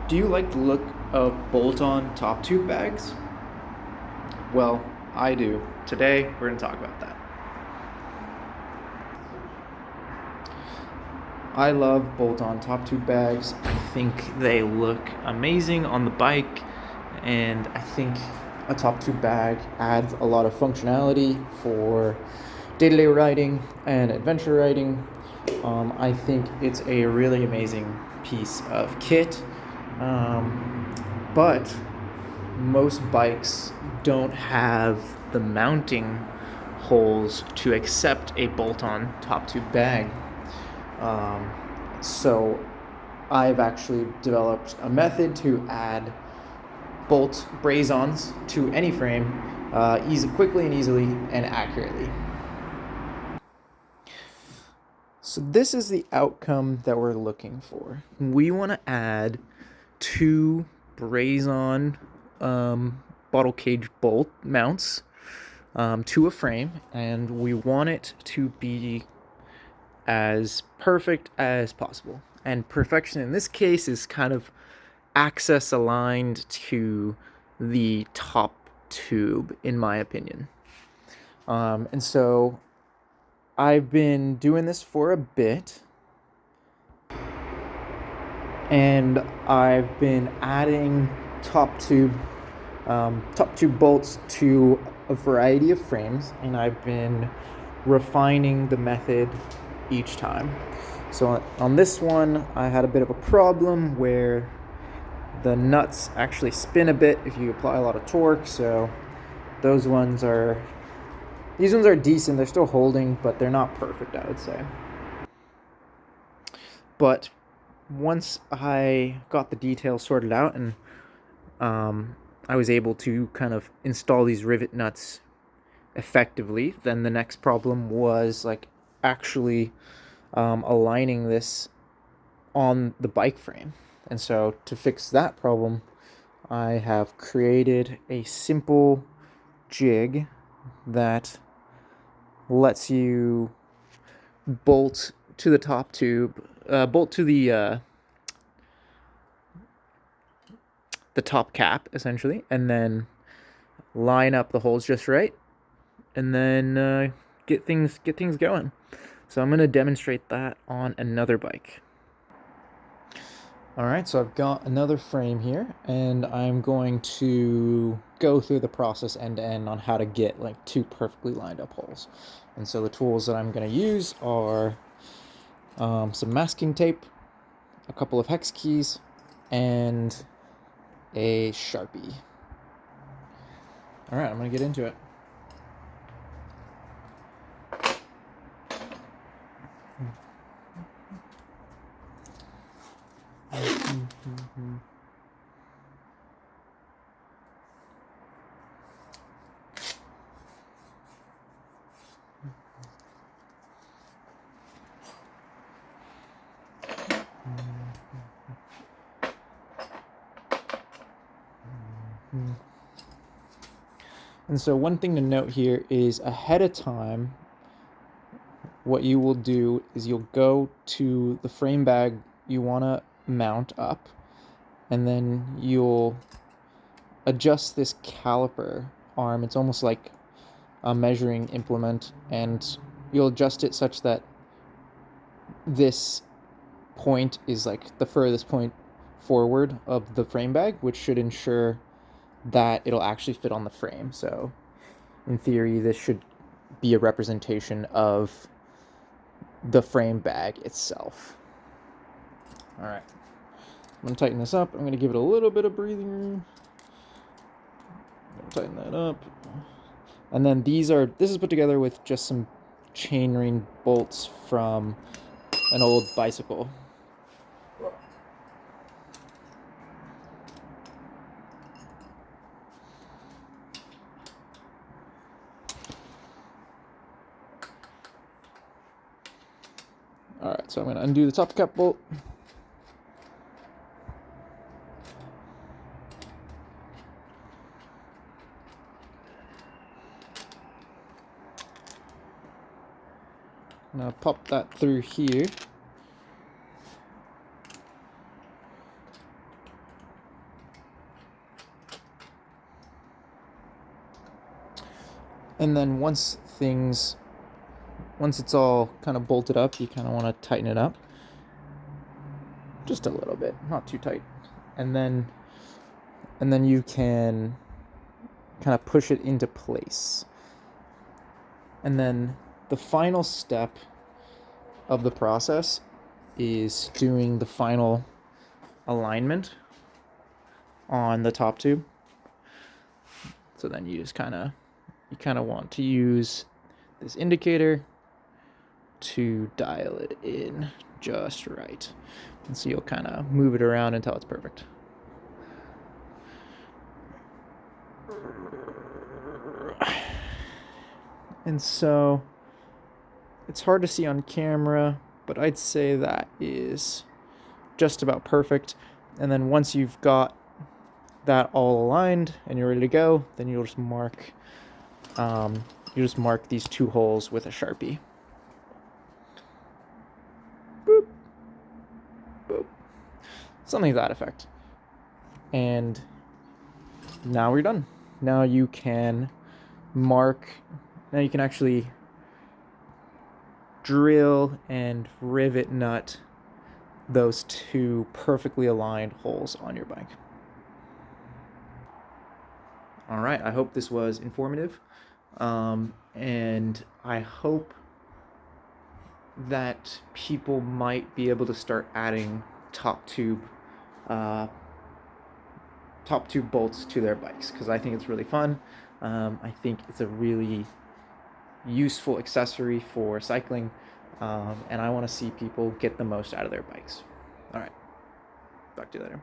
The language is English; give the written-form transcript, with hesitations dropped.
Do you like the look of bolt-on top tube bags? Well, I do. Today, we're going to talk about that. I love bolt-on top tube bags. I think they look amazing on the bike, and I think a top tube bag adds a lot of functionality for day-to-day riding and adventure riding. I think it's a really amazing piece of kit, but most bikes don't have the mounting holes to accept a bolt-on top tube bag. So I've actually developed a method to add bolt braze-ons to any frame quickly and easily and accurately. So this is the outcome that we're looking for. We want to add two braze-on bottle cage bolt mounts to a frame, and we want it to be as perfect as possible. And perfection in this case is kind of access aligned to the top tube, in my opinion. And so I've been doing this for a bit, and I've been adding top tube bolts to a variety of frames, and I've been refining the method each time. So on this one, I had a bit of a problem where the nuts actually spin a bit if you apply a lot of torque. So these ones are decent. They're still holding, but they're not perfect, I would say. But once I got the details sorted out and I was able to kind of install these rivet nuts effectively, then the next problem was actually aligning this on the bike frame. And so to fix that problem, I have created a simple jig that lets you bolt to the top tube, bolt to the top cap essentially, and then line up the holes just right, and then get things going. So I'm going to demonstrate that on another bike. Alright, so I've got another frame here, and I'm going to go through the process end to end on how to get two perfectly lined up holes. And so the tools that I'm going to use are some masking tape, a couple of hex keys, and a Sharpie. Alright, I'm going to get into it. And so one thing to note here is ahead of time, what you will do is you'll go to the frame bag you want to mount up, and then you'll adjust this caliper arm. It's almost like a measuring implement, and you'll adjust it such that this point is the furthest point forward of the frame bag, which should ensure that it'll actually fit on the frame. So in theory, this should be a representation of the frame bag itself. All right, I'm gonna tighten this up. I'm gonna give it a little bit of breathing room. Tighten that up. And then this is put together with just some chainring bolts from an old bicycle. Alright, so I'm going to undo the top cap bolt. I'm going to pop that through here. And then once it's all kind of bolted up, you kind of want to tighten it up just a little bit, not too tight. And then you can kind of push it into place. And then the final step of the process is doing the final alignment on the top tube. So then you kind of want to use this indicator to dial it in just right. And so you'll kind of move it around until it's perfect. And so it's hard to see on camera, but I'd say that is just about perfect. And then once you've got that all aligned and you're ready to go, then you'll just mark these 2 holes with a Sharpie. Boop, boop, something to that effect. And now we're done. Now you can actually drill and rivet nut those 2 perfectly aligned holes on your bike. All right, I hope this was informative, and I hope that people might be able to start adding top tube bolts to their bikes, because I think it's really fun. I think it's a really useful accessory for cycling, and I want to see people get the most out of their bikes. All right, talk to you later.